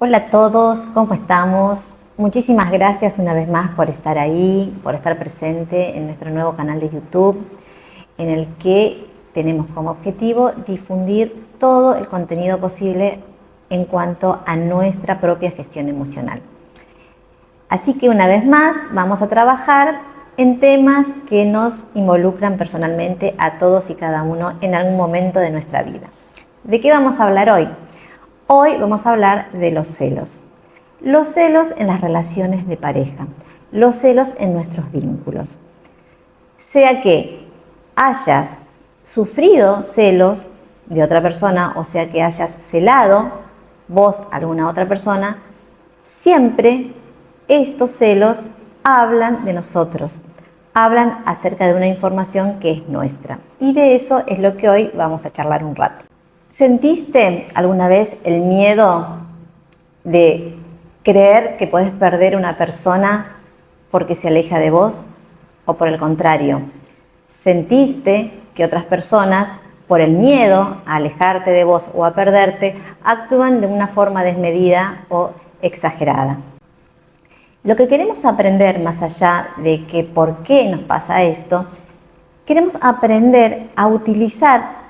Hola a todos, ¿cómo estamos? Muchísimas gracias una vez más por estar ahí, por estar presente en nuestro nuevo canal de YouTube, en el que tenemos como objetivo difundir todo el contenido posible en cuanto a nuestra propia gestión emocional. Así que una vez más vamos a trabajar en temas que nos involucran personalmente a todos y cada uno en algún momento de nuestra vida. ¿De qué vamos a hablar hoy? Hoy vamos a hablar de los celos. Los celos en las relaciones de pareja, los celos en nuestros vínculos. Sea que hayas sufrido celos de otra persona, o sea que hayas celado vos a alguna otra persona, siempre estos celos hablan de nosotros, hablan acerca de una información que es nuestra. Y de eso es lo que hoy vamos a charlar un rato. ¿Sentiste alguna vez el miedo de creer que podés perder una persona porque se aleja de vos? ¿O por el contrario, sentiste que otras personas, por el miedo a alejarte de vos o a perderte, actúan de una forma desmedida o exagerada? Lo que queremos aprender, más allá de que por qué nos pasa esto, queremos aprender a utilizar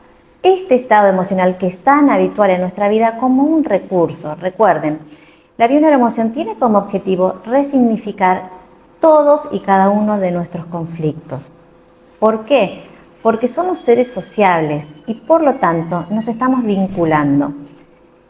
este estado emocional que es tan habitual en nuestra vida como un recurso. Recuerden, la bioneuroemoción tiene como objetivo resignificar todos y cada uno de nuestros conflictos. ¿Por qué? Porque somos seres sociables y por lo tanto nos estamos vinculando.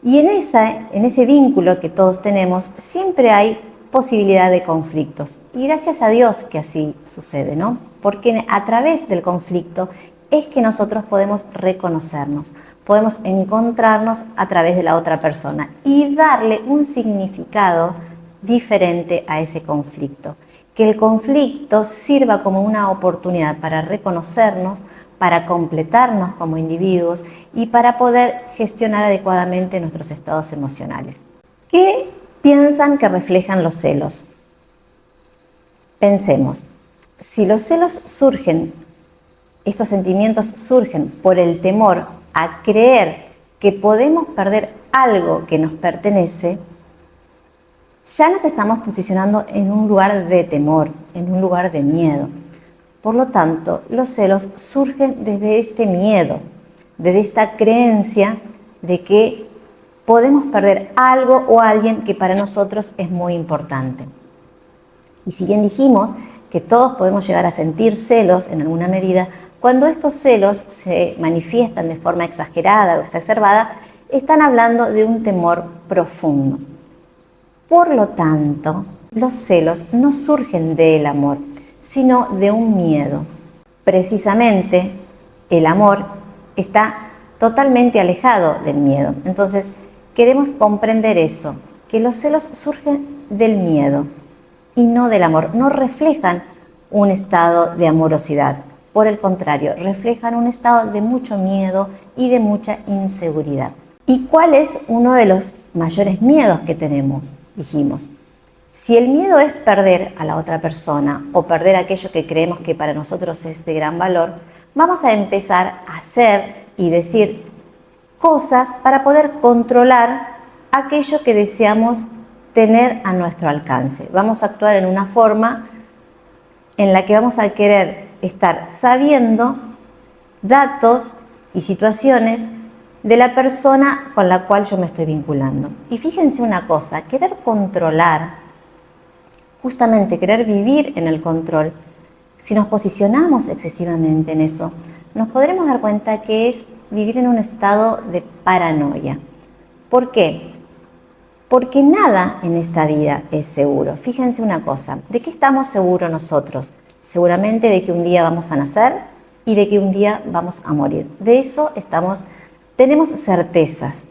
Y en ese vínculo que todos tenemos siempre hay posibilidad de conflictos. Y gracias a Dios que así sucede, ¿no? Porque a través del conflicto es que nosotros podemos reconocernos, podemos encontrarnos a través de la otra persona y darle un significado diferente a ese conflicto. Que el conflicto sirva como una oportunidad para reconocernos, para completarnos como individuos y para poder gestionar adecuadamente nuestros estados emocionales. ¿Qué piensan que reflejan los celos? Pensemos, si los celos surgen, estos sentimientos surgen por el temor a creer que podemos perder algo que nos pertenece, ya nos estamos posicionando en un lugar de temor, en un lugar de miedo. Por lo tanto, los celos surgen desde este miedo, desde esta creencia de que podemos perder algo o alguien que para nosotros es muy importante. Y si bien dijimos que todos podemos llegar a sentir celos en alguna medida, cuando estos celos se manifiestan de forma exagerada o exacerbada, están hablando de un temor profundo. Por lo tanto, los celos no surgen del amor, sino de un miedo. Precisamente, el amor está totalmente alejado del miedo. Entonces, queremos comprender eso, que los celos surgen del miedo y no del amor. No reflejan un estado de amorosidad. Por el contrario, reflejan un estado de mucho miedo y de mucha inseguridad. ¿Y cuál es uno de los mayores miedos que tenemos? Dijimos, si el miedo es perder a la otra persona o perder aquello que creemos que para nosotros es de gran valor, vamos a empezar a hacer y decir cosas para poder controlar aquello que deseamos tener a nuestro alcance. Vamos a actuar en una forma en la que vamos a querer estar sabiendo datos y situaciones de la persona con la cual yo me estoy vinculando. Y fíjense una cosa, querer controlar, justamente querer vivir en el control, si nos posicionamos excesivamente en eso, nos podremos dar cuenta que es vivir en un estado de paranoia. ¿Por qué? Porque nada en esta vida es seguro. Fíjense una cosa, ¿de qué estamos seguros nosotros? Seguramente de que un día vamos a nacer y de que un día vamos a morir. De eso tenemos certezas.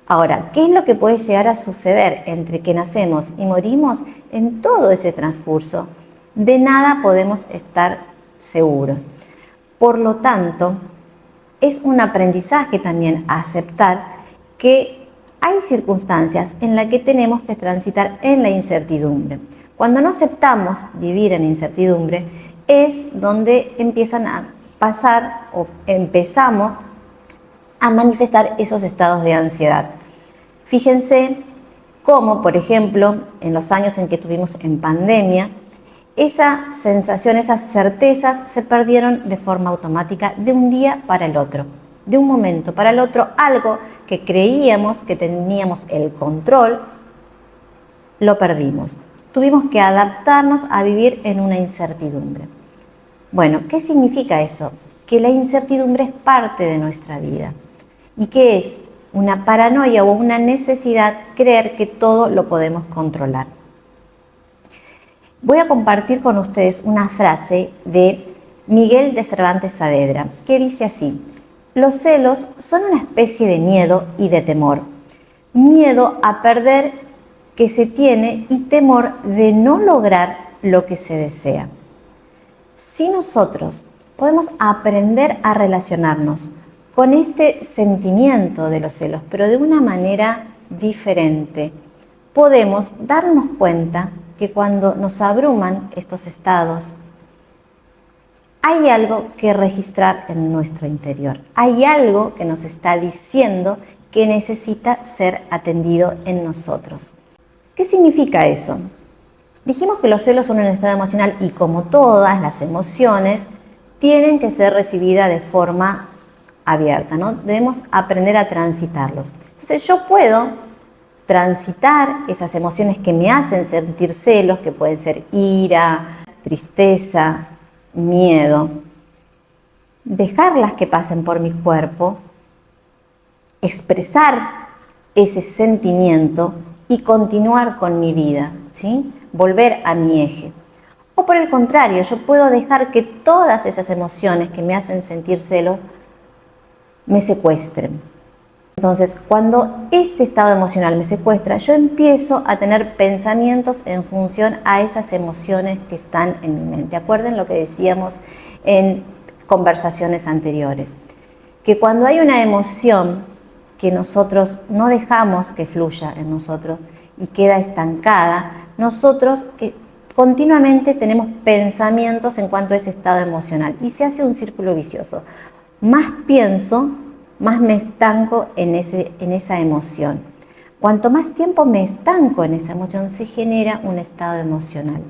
Ahora, ¿qué es lo que puede llegar a suceder entre que nacemos y morimos? En todo ese transcurso, de nada podemos estar seguros. Por lo tanto, es un aprendizaje también aceptar que hay circunstancias en las que tenemos que transitar en la incertidumbre. Cuando no aceptamos vivir en incertidumbre es donde empiezan a pasar o empezamos a manifestar esos estados de ansiedad. Fíjense como por ejemplo en los años en que estuvimos en pandemia, esa sensación, esas certezas se perdieron de forma automática de un día para el otro, de un momento para el otro. Algo que creíamos que teníamos el control, lo perdimos. Tuvimos que adaptarnos a vivir en una incertidumbre. Bueno, ¿qué significa eso? Que la incertidumbre es parte de nuestra vida y que es una paranoia o una necesidad creer que todo lo podemos controlar. Voy a compartir con ustedes una frase de Miguel de Cervantes Saavedra que dice así: los celos son una especie de miedo y de temor. Miedo a perder que se tiene y temor de no lograr lo que se desea. Si nosotros podemos aprender a relacionarnos con este sentimiento de los celos, pero de una manera diferente, podemos darnos cuenta que cuando nos abruman estos estados, hay algo que registrar en nuestro interior. Hay algo que nos está diciendo que necesita ser atendido en nosotros. ¿Qué significa eso? Dijimos que los celos son un estado emocional y como todas las emociones, tienen que ser recibidas de forma abierta, ¿no? Debemos aprender a transitarlos. Entonces yo puedo transitar esas emociones que me hacen sentir celos, que pueden ser ira, tristeza, miedo, dejarlas que pasen por mi cuerpo, expresar ese sentimiento y continuar con mi vida, ¿sí? Volver a mi eje. O por el contrario, yo puedo dejar que todas esas emociones que me hacen sentir celos me secuestren. Entonces, cuando este estado emocional me secuestra, yo empiezo a tener pensamientos en función a esas emociones que están en mi mente. Acuerden lo que decíamos en conversaciones anteriores, que cuando hay una emoción que nosotros no dejamos que fluya en nosotros y queda estancada, nosotros continuamente tenemos pensamientos en cuanto a ese estado emocional y se hace un círculo vicioso. Más pienso, más me estanco en esa emoción. Cuanto más tiempo me estanco en esa emoción, se genera un estado emocional.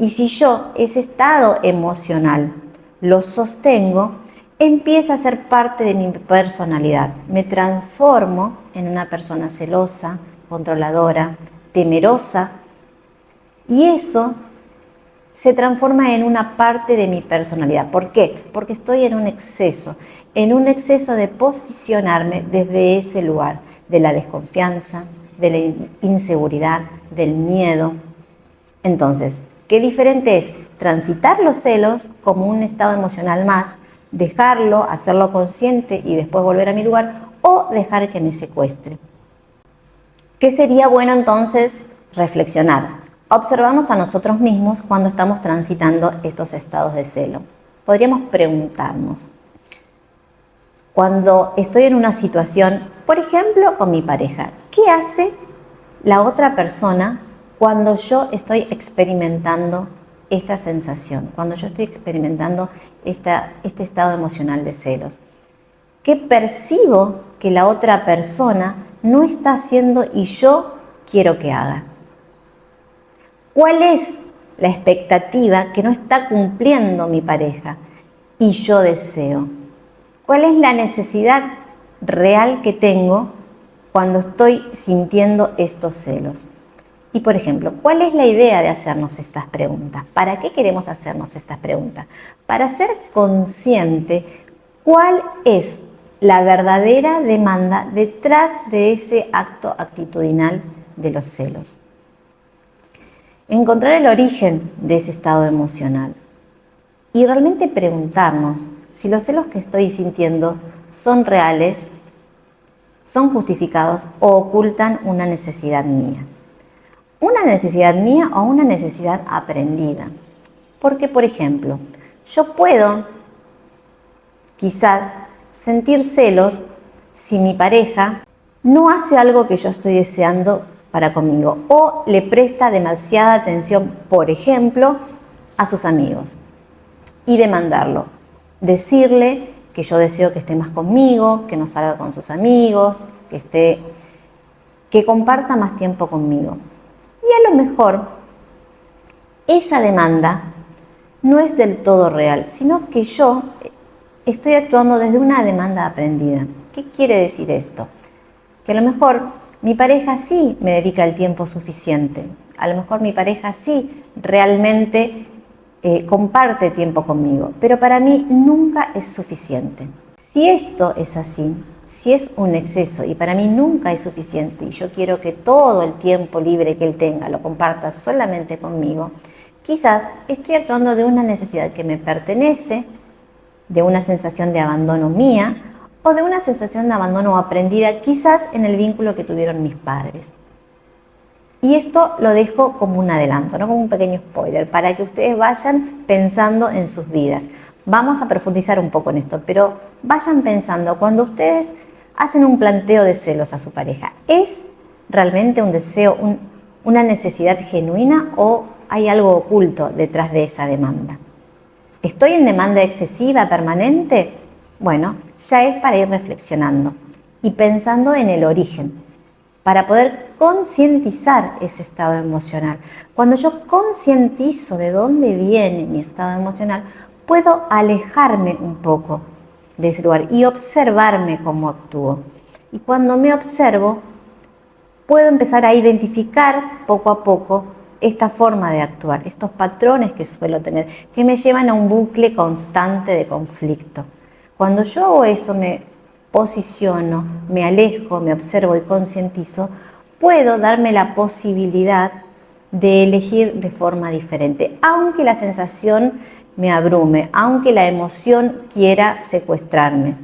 Y si yo ese estado emocional lo sostengo, empieza a ser parte de mi personalidad. Me transformo en una persona celosa, controladora, temerosa, y eso se transforma en una parte de mi personalidad. ¿Por qué? Porque estoy en un exceso de posicionarme desde ese lugar, de la desconfianza, de la inseguridad, del miedo. Entonces, qué diferente es transitar los celos como un estado emocional más, dejarlo, hacerlo consciente y después volver a mi lugar, o dejar que me secuestre. ¿Qué sería bueno entonces reflexionar? Observamos a nosotros mismos cuando estamos transitando estos estados de celo. Podríamos preguntarnos, cuando estoy en una situación, por ejemplo, con mi pareja, ¿qué hace la otra persona cuando yo estoy experimentando esta sensación, cuando yo estoy experimentando este estado emocional de celos? ¿Qué percibo que la otra persona no está haciendo y yo quiero que haga? ¿Cuál es la expectativa que no está cumpliendo mi pareja y yo deseo? ¿Cuál es la necesidad real que tengo cuando estoy sintiendo estos celos? Y por ejemplo, ¿cuál es la idea de hacernos estas preguntas? ¿Para qué queremos hacernos estas preguntas? Para ser consciente cuál es la verdadera demanda detrás de ese acto actitudinal de los celos. Encontrar el origen de ese estado emocional y realmente preguntarnos si los celos que estoy sintiendo son reales, son justificados o ocultan una necesidad mía. Una necesidad mía o una necesidad aprendida. Porque, por ejemplo, yo puedo quizás sentir celos si mi pareja no hace algo que yo estoy deseando para conmigo o le presta demasiada atención, por ejemplo, a sus amigos y demandarlo. Decirle que yo deseo que esté más conmigo, que no salga con sus amigos, que esté que comparta más tiempo conmigo. Y a lo mejor esa demanda no es del todo real, sino que yo estoy actuando desde una demanda aprendida. ¿Qué quiere decir esto? Que a lo mejor mi pareja sí me dedica el tiempo suficiente, a lo mejor mi pareja sí realmente comparte tiempo conmigo, pero para mí nunca es suficiente. Si esto es así, si es un exceso y para mí nunca es suficiente y yo quiero que todo el tiempo libre que él tenga lo comparta solamente conmigo, quizás estoy actuando de una necesidad que me pertenece, de una sensación de abandono mía o de una sensación de abandono aprendida quizás en el vínculo que tuvieron mis padres. Y esto lo dejo como un adelanto, no como un pequeño spoiler, para que ustedes vayan pensando en sus vidas. Vamos a profundizar un poco en esto, pero vayan pensando, cuando ustedes hacen un planteo de celos a su pareja, ¿es realmente un deseo, una necesidad genuina o hay algo oculto detrás de esa demanda? ¿Estoy en demanda excesiva permanente? Bueno, ya es para ir reflexionando y pensando en el origen, para poder concientizar ese estado emocional. Cuando yo concientizo de dónde viene mi estado emocional, puedo alejarme un poco de ese lugar y observarme cómo actúo. Y cuando me observo, puedo empezar a identificar poco a poco esta forma de actuar, estos patrones que suelo tener, que me llevan a un bucle constante de conflicto. Cuando yo hago eso, me posiciono, me alejo, me observo y concientizo, puedo darme la posibilidad de elegir de forma diferente, aunque la sensación me abrume, aunque la emoción quiera secuestrarme.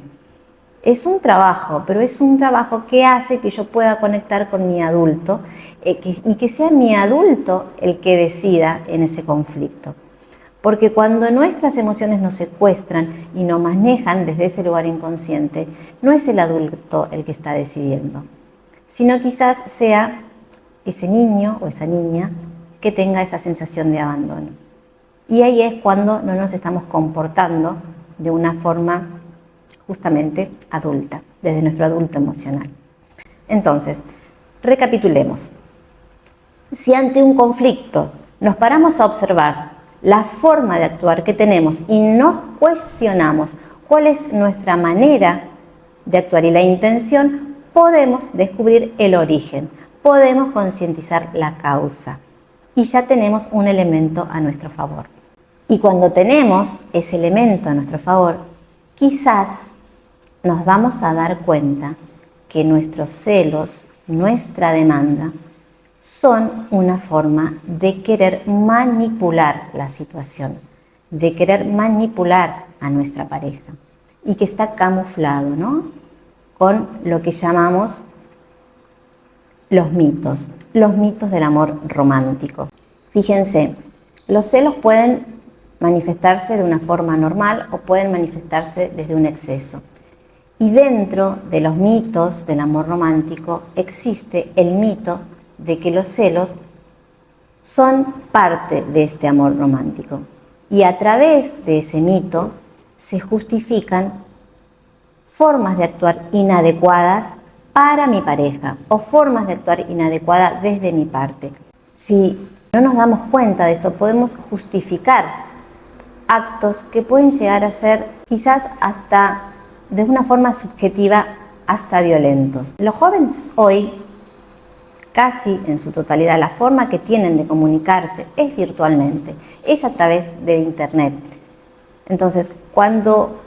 Es un trabajo, pero es un trabajo que hace que yo pueda conectar con mi adulto y que sea mi adulto el que decida en ese conflicto. Porque cuando nuestras emociones nos secuestran y nos manejan desde ese lugar inconsciente, no es el adulto el que está decidiendo, sino quizás sea ese niño o esa niña que tenga esa sensación de abandono. Y ahí es cuando no nos estamos comportando de una forma justamente adulta, desde nuestro adulto emocional. Entonces, recapitulemos. Si ante un conflicto nos paramos a observar la forma de actuar que tenemos y nos cuestionamos cuál es nuestra manera de actuar y la intención, podemos descubrir el origen, podemos concientizar la causa y ya tenemos un elemento a nuestro favor. Y cuando tenemos ese elemento a nuestro favor, quizás nos vamos a dar cuenta que nuestros celos, nuestra demanda, son una forma de querer manipular la situación, de querer manipular a nuestra pareja y que está camuflado, ¿no?, con lo que llamamos los mitos del amor romántico. Fíjense, los celos pueden manifestarse de una forma normal o pueden manifestarse desde un exceso. Y dentro de los mitos del amor romántico existe el mito de que los celos son parte de este amor romántico. Y a través de ese mito se justifican formas de actuar inadecuadas para mi pareja o formas de actuar inadecuadas desde mi parte. Si no nos damos cuenta de esto, podemos justificar actos que pueden llegar a ser quizás hasta de una forma subjetiva hasta violentos. Los jóvenes hoy, casi en su totalidad, la forma que tienen de comunicarse es virtualmente, es a través de internet. Entonces, cuando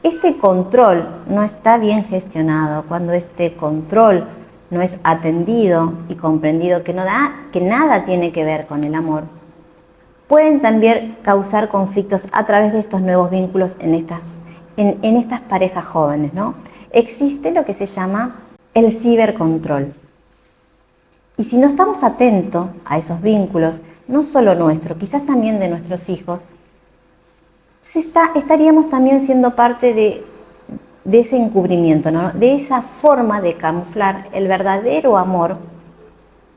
este control no está bien gestionado, cuando este control no es atendido y comprendido, que nada tiene que ver con el amor, pueden también causar conflictos a través de estos nuevos vínculos en estas parejas jóvenes, ¿no? Existe lo que se llama el cibercontrol. Y si no estamos atentos a esos vínculos, no solo nuestros, quizás también de nuestros hijos, estaríamos también siendo parte de ese encubrimiento, ¿no?, de esa forma de camuflar el verdadero amor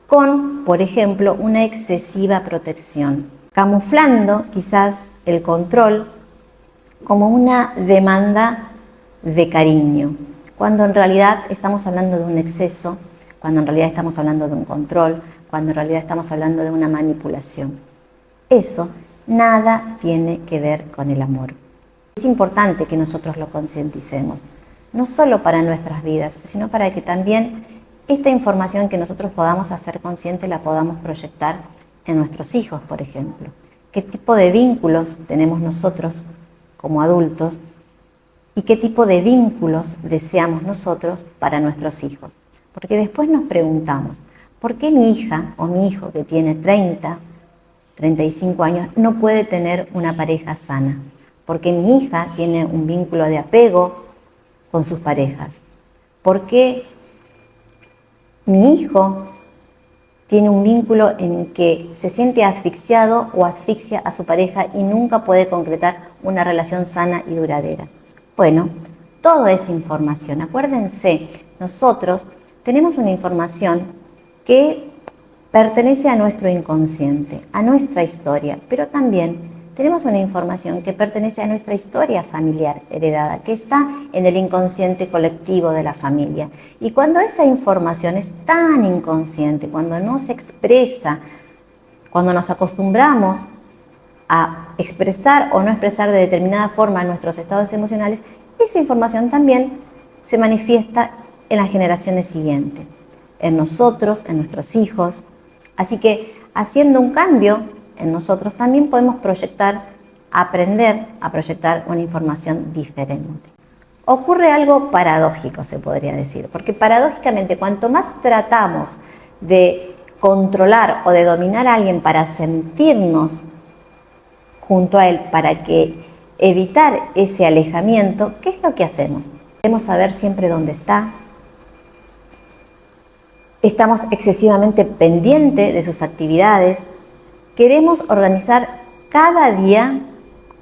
con, por ejemplo, una excesiva protección, camuflando quizás el control como una demanda de cariño, cuando en realidad estamos hablando de un exceso, cuando en realidad estamos hablando de un control, cuando en realidad estamos hablando de una manipulación. Eso nada tiene que ver con el amor. Es importante que nosotros lo concienticemos, no solo para nuestras vidas, sino para que también esta información que nosotros podamos hacer consciente la podamos proyectar en nuestros hijos, por ejemplo. ¿Qué tipo de vínculos tenemos nosotros como adultos y qué tipo de vínculos deseamos nosotros para nuestros hijos? Porque después nos preguntamos, ¿por qué mi hija o mi hijo que tiene 30, 35 años no puede tener una pareja sana? Porque mi hija tiene un vínculo de apego con sus parejas. Porque mi hijo tiene un vínculo en que se siente asfixiado o asfixia a su pareja y nunca puede concretar una relación sana y duradera. Bueno, todo es información. Acuérdense, nosotros tenemos una información que pertenece a nuestro inconsciente, a nuestra historia, pero también tenemos una información que pertenece a nuestra historia familiar heredada, que está en el inconsciente colectivo de la familia. Y cuando esa información es tan inconsciente, cuando no se expresa, cuando nos acostumbramos a expresar o no expresar de determinada forma nuestros estados emocionales, esa información también se manifiesta en las generaciones siguientes, en nosotros, en nuestros hijos. Así que haciendo un cambio en nosotros también podemos aprender a proyectar una información diferente. Ocurre algo paradójico, se podría decir, porque paradójicamente cuanto más tratamos de controlar o de dominar a alguien para sentirnos junto a él, para que evitar ese alejamiento, ¿qué es lo que hacemos? Queremos saber siempre dónde está. Estamos excesivamente pendientes de sus actividades. Queremos organizar cada día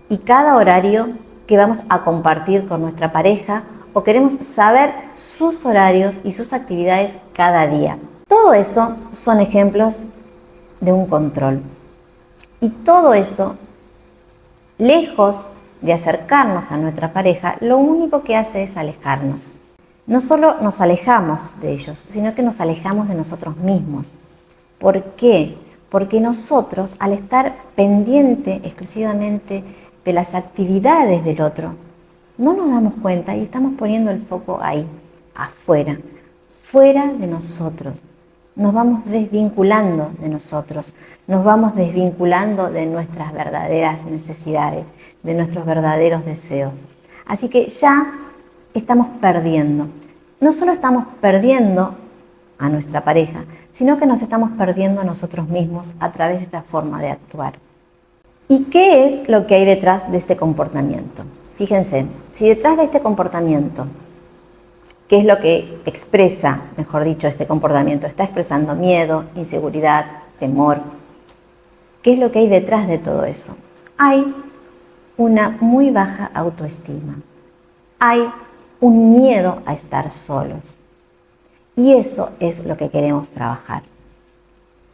y cada horario que vamos a compartir con nuestra pareja o queremos saber sus horarios y sus actividades cada día. Todo eso son ejemplos de un control. Y todo eso, lejos de acercarnos a nuestra pareja, lo único que hace es alejarnos. No solo nos alejamos de ellos, sino que nos alejamos de nosotros mismos. ¿Por qué? Porque nosotros, al estar pendiente exclusivamente de las actividades del otro, no nos damos cuenta y estamos poniendo el foco ahí, afuera, fuera de nosotros. Nos vamos desvinculando de nosotros, nos vamos desvinculando de nuestras verdaderas necesidades, de nuestros verdaderos deseos. Así que ya estamos perdiendo. No solo estamos perdiendo a nuestra pareja, sino que nos estamos perdiendo a nosotros mismos a través de esta forma de actuar. ¿Y qué es lo que hay detrás de este comportamiento? Fíjense, si detrás de este comportamiento, ¿qué es lo que expresa, mejor dicho, este comportamiento? Está expresando miedo, inseguridad, temor. ¿Qué es lo que hay detrás de todo eso? Hay una muy baja autoestima. Hay un miedo a estar solos. Y eso es lo que queremos trabajar.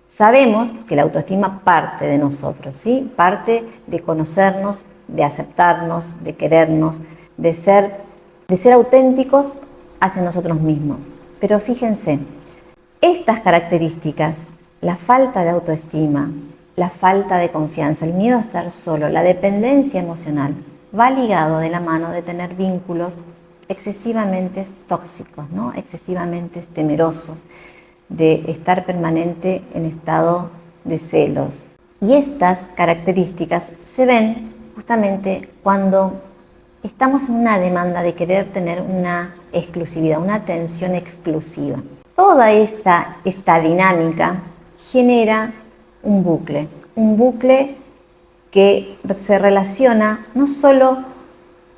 Sabemos que la autoestima parte de nosotros, ¿sí? Parte de conocernos, de aceptarnos, de querernos, de ser auténticos hacia nosotros mismos. Pero fíjense, estas características, la falta de autoestima, la falta de confianza, el miedo a estar solo, la dependencia emocional, va ligado de la mano de tener vínculos excesivamente tóxicos, ¿no? Excesivamente temerosos, de estar permanente en estado de celos. Y estas características se ven justamente cuando estamos en una demanda de querer tener una exclusividad, una atención exclusiva. Toda esta dinámica genera un bucle que se relaciona no solo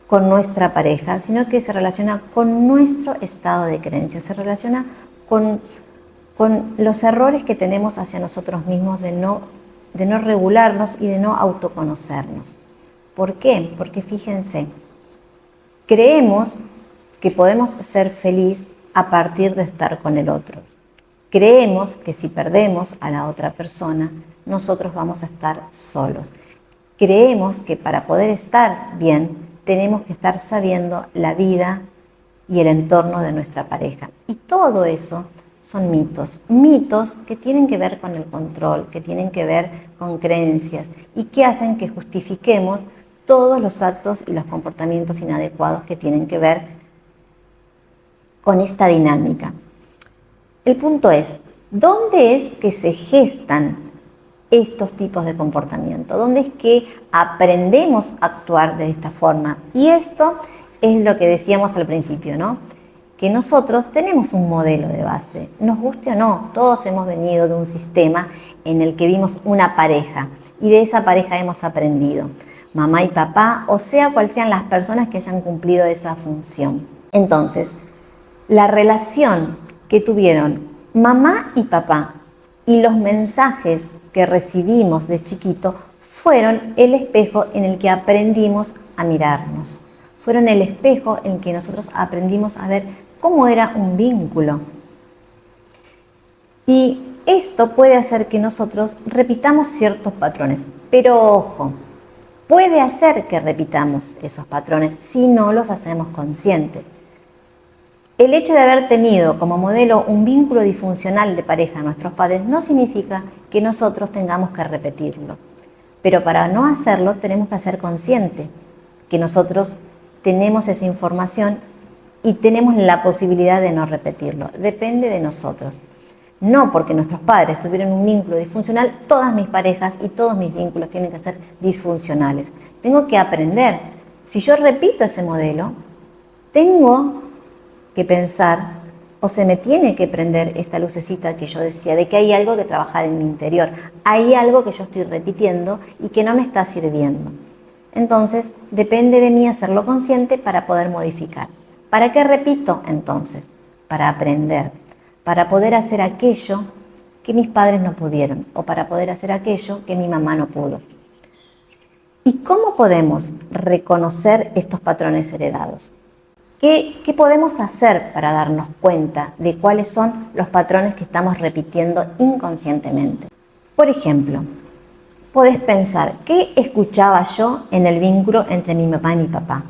con nuestra pareja, sino que se relaciona con nuestro estado de creencia, se relaciona con los errores que tenemos hacia nosotros mismos de no regularnos y de no autoconocernos. ¿Por qué? Porque fíjense, creemos que podemos ser feliz a partir de estar con el otro. Creemos que si perdemos a la otra persona, nosotros vamos a estar solos. Creemos que para poder estar bien, tenemos que estar sabiendo la vida y el entorno de nuestra pareja. Y todo eso son mitos. Mitos que tienen que ver con el control, que tienen que ver con creencias y que hacen que justifiquemos todos los actos y los comportamientos inadecuados que tienen que ver con esta dinámica. El punto es, ¿dónde es que se gestan estos tipos de comportamiento? ¿Dónde es que aprendemos a actuar de esta forma? Y esto es lo que decíamos al principio, ¿no? Que nosotros tenemos un modelo de base, nos guste o no, todos hemos venido de un sistema en el que vimos una pareja y de esa pareja hemos aprendido, mamá y papá, o sea cual sean las personas que hayan cumplido esa función. Entonces, la relación que tuvieron mamá y papá y los mensajes que recibimos de chiquito fueron el espejo en el que aprendimos a mirarnos. Fueron el espejo en el que nosotros aprendimos a ver cómo era un vínculo. Y esto puede hacer que nosotros repitamos ciertos patrones. Pero ojo, puede hacer que repitamos esos patrones si no los hacemos conscientes. El hecho de haber tenido como modelo un vínculo disfuncional de pareja a nuestros padres no significa que nosotros tengamos que repetirlo. Pero para no hacerlo tenemos que ser conscientes que nosotros tenemos esa información y tenemos la posibilidad de no repetirlo. Depende de nosotros. No porque nuestros padres tuvieron un vínculo disfuncional, todas mis parejas y todos mis vínculos tienen que ser disfuncionales. Tengo que aprender. Si yo repito ese modelo, tengo que pensar o se me tiene que prender esta lucecita que yo decía, de que hay algo que trabajar en mi interior. Hay algo que yo estoy repitiendo y que no me está sirviendo. Entonces, depende de mí hacerlo consciente para poder modificar. ¿Para qué repito entonces? Para aprender, para poder hacer aquello que mis padres no pudieron o para poder hacer aquello que mi mamá no pudo. ¿Y cómo podemos reconocer estos patrones heredados? ¿Qué podemos hacer para darnos cuenta de cuáles son los patrones que estamos repitiendo inconscientemente? Por ejemplo, podés pensar, ¿qué escuchaba yo en el vínculo entre mi mamá y mi papá?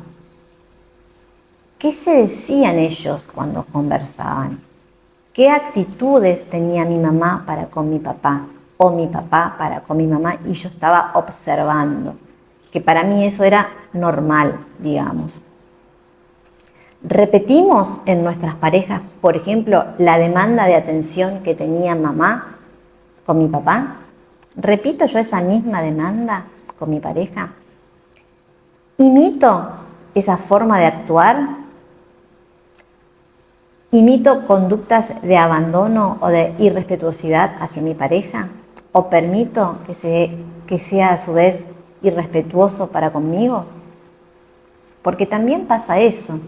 ¿Qué se decían ellos cuando conversaban? ¿Qué actitudes tenía mi mamá para con mi papá o mi papá para con mi mamá? Y yo estaba observando, que para mí eso era normal, digamos. ¿Repetimos en nuestras parejas, por ejemplo, la demanda de atención que tenía mamá con mi papá? ¿Repito yo esa misma demanda con mi pareja? ¿Imito esa forma de actuar? ¿Imito conductas de abandono o de irrespetuosidad hacia mi pareja? ¿O permito que sea a su vez irrespetuoso para conmigo? Porque también pasa eso.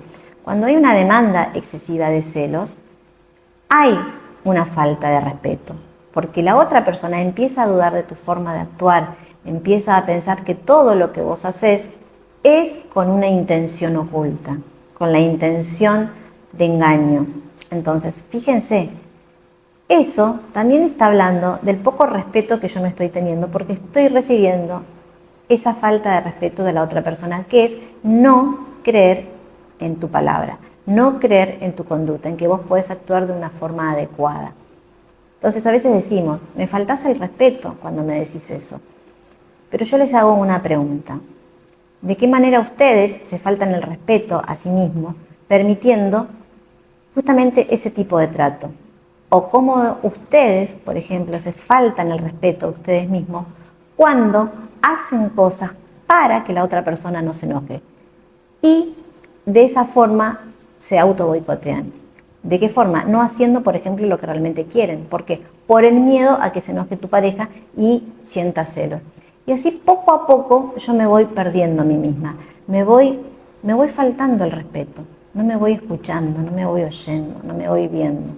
Cuando hay una demanda excesiva de celos, hay una falta de respeto. Porque la otra persona empieza a dudar de tu forma de actuar, empieza a pensar que todo lo que vos haces es con una intención oculta, con la intención de engaño. Entonces, fíjense, eso también está hablando del poco respeto que yo me estoy teniendo porque estoy recibiendo esa falta de respeto de la otra persona, que es no creer en tu palabra, no creer en tu conducta, en que vos podés actuar de una forma adecuada. Entonces a veces decimos, me faltás el respeto cuando me decís eso. Pero yo les hago una pregunta. ¿De qué manera ustedes se faltan el respeto a sí mismos, permitiendo justamente ese tipo de trato? O cómo ustedes, por ejemplo, se faltan el respeto a ustedes mismos cuando hacen cosas para que la otra persona no se enoje. Y de esa forma se auto boicotean. ¿De qué forma? No haciendo, por ejemplo, lo que realmente quieren. ¿Por qué? Por el miedo a que se enoje tu pareja y sienta celos. Y así poco a poco yo me voy perdiendo a mí misma. Me voy faltando el respeto. No me voy escuchando, no me voy oyendo, no me voy viendo.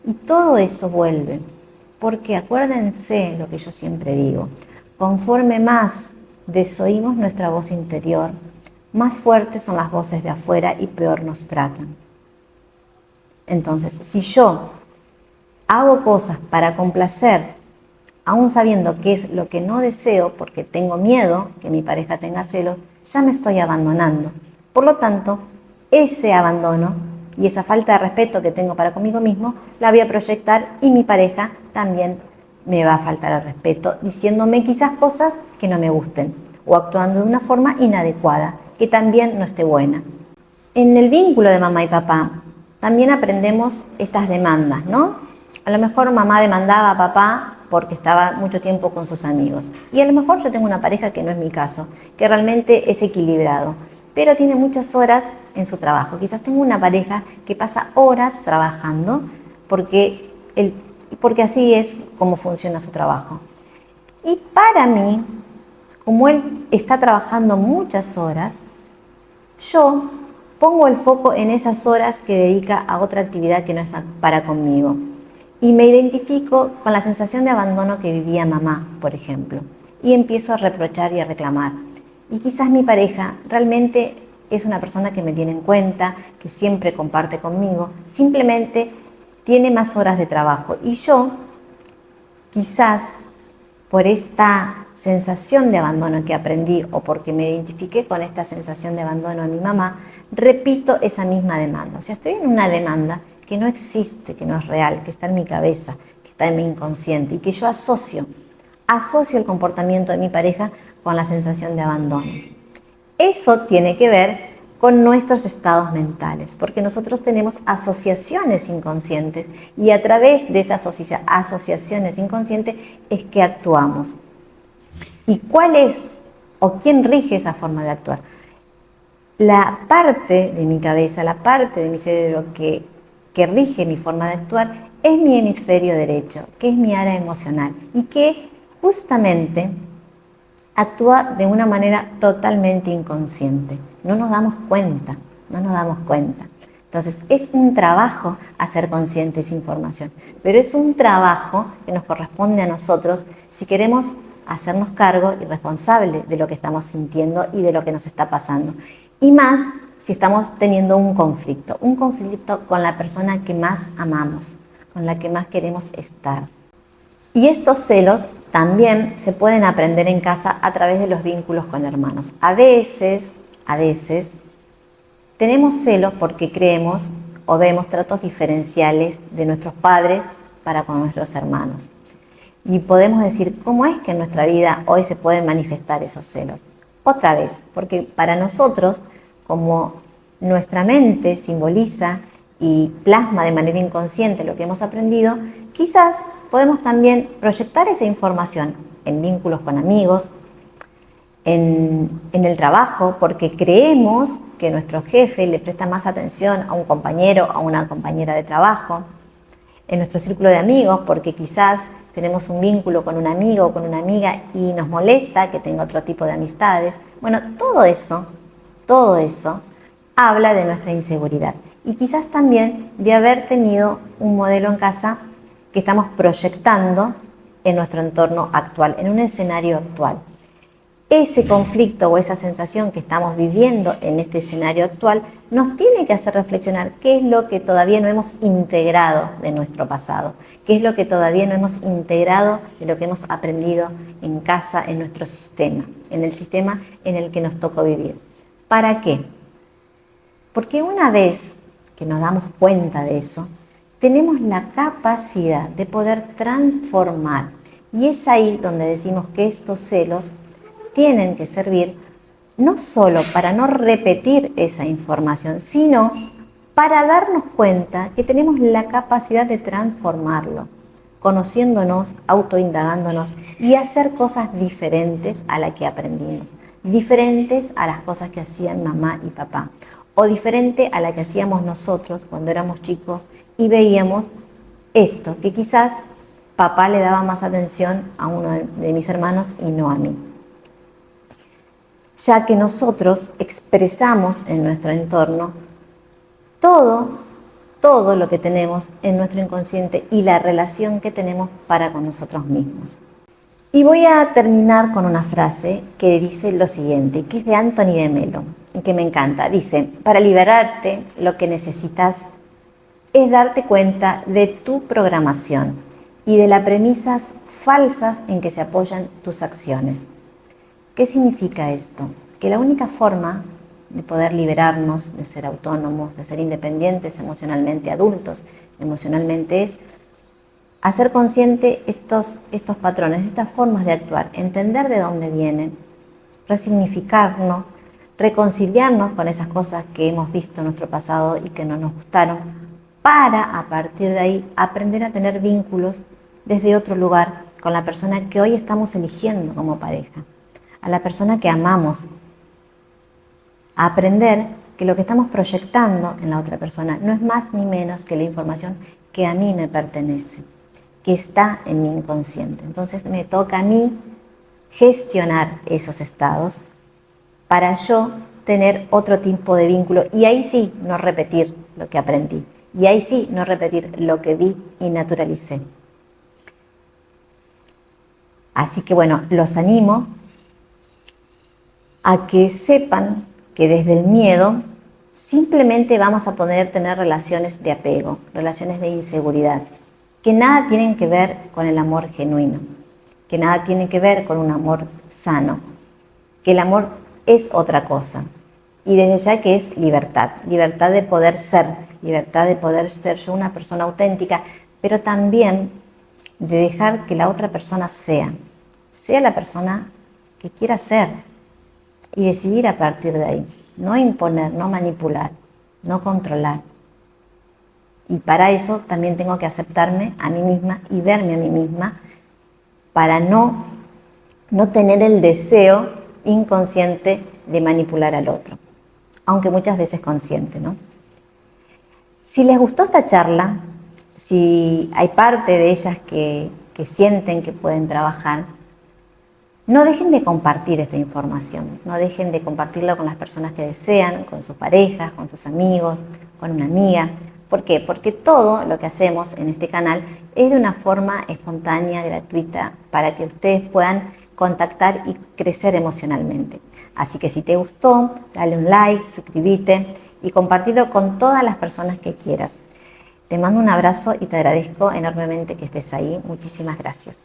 Y todo eso vuelve. Porque acuérdense lo que yo siempre digo. Conforme más desoímos nuestra voz interior, más fuertes son las voces de afuera y peor nos tratan. Entonces, si yo hago cosas para complacer, aún sabiendo qué es lo que no deseo, porque tengo miedo que mi pareja tenga celos, ya me estoy abandonando. Por lo tanto, ese abandono Y esa falta de respeto que tengo para conmigo mismo la voy a proyectar y mi pareja también me va a faltar el respeto, diciéndome quizás cosas que no me gusten o actuando de una forma inadecuada, que también no esté buena. En el vínculo de mamá y papá también aprendemos estas demandas, ¿no? A lo mejor mamá demandaba a papá porque estaba mucho tiempo con sus amigos. Y a lo mejor yo tengo una pareja que no es mi caso, que realmente es equilibrado, pero tiene muchas horas en su trabajo. Quizás tengo una pareja que pasa horas trabajando porque así es como funciona su trabajo. Y para mí, como él está trabajando muchas horas, yo pongo el foco en esas horas que dedica a otra actividad que no es para conmigo. Y me identifico con la sensación de abandono que vivía mamá, por ejemplo. Y empiezo a reprochar y a reclamar. Y quizás mi pareja realmente es una persona que me tiene en cuenta, que siempre comparte conmigo, simplemente tiene más horas de trabajo. Y yo, quizás por esta sensación de abandono que aprendí o porque me identifiqué con esta sensación de abandono de mi mamá, repito esa misma demanda. O sea, estoy en una demanda que no existe, que no es real, que está en mi cabeza, que está en mi inconsciente y que yo asocio el comportamiento de mi pareja con la sensación de abandono. Eso tiene que ver con nuestros estados mentales, porque nosotros tenemos asociaciones inconscientes y a través de esas asociaciones inconscientes es que actuamos. ¿Y cuál es o quién rige esa forma de actuar? La parte de mi cabeza, la parte de mi cerebro que rige mi forma de actuar es mi hemisferio derecho, que es mi área emocional y que justamente actúa de una manera totalmente inconsciente. No nos damos cuenta. Entonces, es un trabajo hacer consciente esa información, pero es un trabajo que nos corresponde a nosotros si queremos hacernos cargo y responsable de lo que estamos sintiendo y de lo que nos está pasando. Y más si estamos teniendo un conflicto con la persona que más amamos, con la que más queremos estar. Y estos celos también se pueden aprender en casa a través de los vínculos con hermanos. A veces, tenemos celos porque creemos o vemos tratos diferenciales de nuestros padres para con nuestros hermanos. Y podemos decir, ¿cómo es que en nuestra vida hoy se pueden manifestar esos celos? Otra vez, porque para nosotros, como nuestra mente simboliza y plasma de manera inconsciente lo que hemos aprendido, quizás podemos también proyectar esa información en vínculos con amigos, en el trabajo, porque creemos que nuestro jefe le presta más atención a un compañero o a una compañera de trabajo, en nuestro círculo de amigos, porque quizás tenemos un vínculo con un amigo o con una amiga y nos molesta que tenga otro tipo de amistades. Bueno, todo eso habla de nuestra inseguridad y quizás también de haber tenido un modelo en casa que estamos proyectando en nuestro entorno actual, en un escenario actual. Ese conflicto o esa sensación que estamos viviendo en este escenario actual nos tiene que hacer reflexionar qué es lo que todavía no hemos integrado de nuestro pasado, qué es lo que todavía no hemos integrado de lo que hemos aprendido en casa, en nuestro sistema, en el sistema en el que nos tocó vivir. ¿Para qué? Porque una vez que nos damos cuenta de eso, tenemos la capacidad de poder transformar. Y es ahí donde decimos que estos celos tienen que servir no solo para no repetir esa información, sino para darnos cuenta que tenemos la capacidad de transformarlo, conociéndonos, autoindagándonos y hacer cosas diferentes a las que aprendimos, diferentes a las cosas que hacían mamá y papá, o diferente a la que hacíamos nosotros cuando éramos chicos y veíamos esto, que quizás papá le daba más atención a uno de mis hermanos y no a mí. Ya que nosotros expresamos en nuestro entorno todo lo que tenemos en nuestro inconsciente y la relación que tenemos para con nosotros mismos. Y voy a terminar con una frase que dice lo siguiente, que es de Anthony de Melo, y que me encanta. Dice, para liberarte lo que necesitas es darte cuenta de tu programación y de las premisas falsas en que se apoyan tus acciones. ¿Qué significa esto? Que la única forma de poder liberarnos, de ser autónomos, de ser independientes emocionalmente, adultos emocionalmente, es hacer consciente estos patrones, estas formas de actuar, entender de dónde vienen, resignificarnos, reconciliarnos con esas cosas que hemos visto en nuestro pasado y que no nos gustaron, para a partir de ahí aprender a tener vínculos desde otro lugar con la persona que hoy estamos eligiendo como pareja, a la persona que amamos, a aprender que lo que estamos proyectando en la otra persona no es más ni menos que la información que a mí me pertenece, que está en mi inconsciente. Entonces me toca a mí gestionar esos estados para yo tener otro tipo de vínculo y ahí sí no repetir lo que aprendí y ahí sí no repetir lo que vi y naturalicé. Así que bueno, los animo a que sepan que desde el miedo simplemente vamos a poder tener relaciones de apego, relaciones de inseguridad, que nada tienen que ver con el amor genuino, que nada tiene que ver con un amor sano, que el amor es otra cosa. Y desde ya que es libertad, libertad de poder ser yo una persona auténtica, pero también de dejar que la otra persona sea la persona que quiera ser y decidir a partir de ahí. No imponer, no manipular, no controlar. Y para eso también tengo que aceptarme a mí misma y verme a mí misma para no tener el deseo inconsciente de manipular al otro, aunque muchas veces consciente, ¿no? Si les gustó esta charla, si hay parte de ellas que sienten que pueden trabajar, no dejen de compartir esta información, no dejen de compartirlo con las personas que desean, con sus parejas, con sus amigos, con una amiga. ¿Por qué? Porque todo lo que hacemos en este canal es de una forma espontánea, gratuita, para que ustedes puedan contactar y crecer emocionalmente. Así que si te gustó, dale un like, suscríbete y compartirlo con todas las personas que quieras. Te mando un abrazo y te agradezco enormemente que estés ahí. Muchísimas gracias.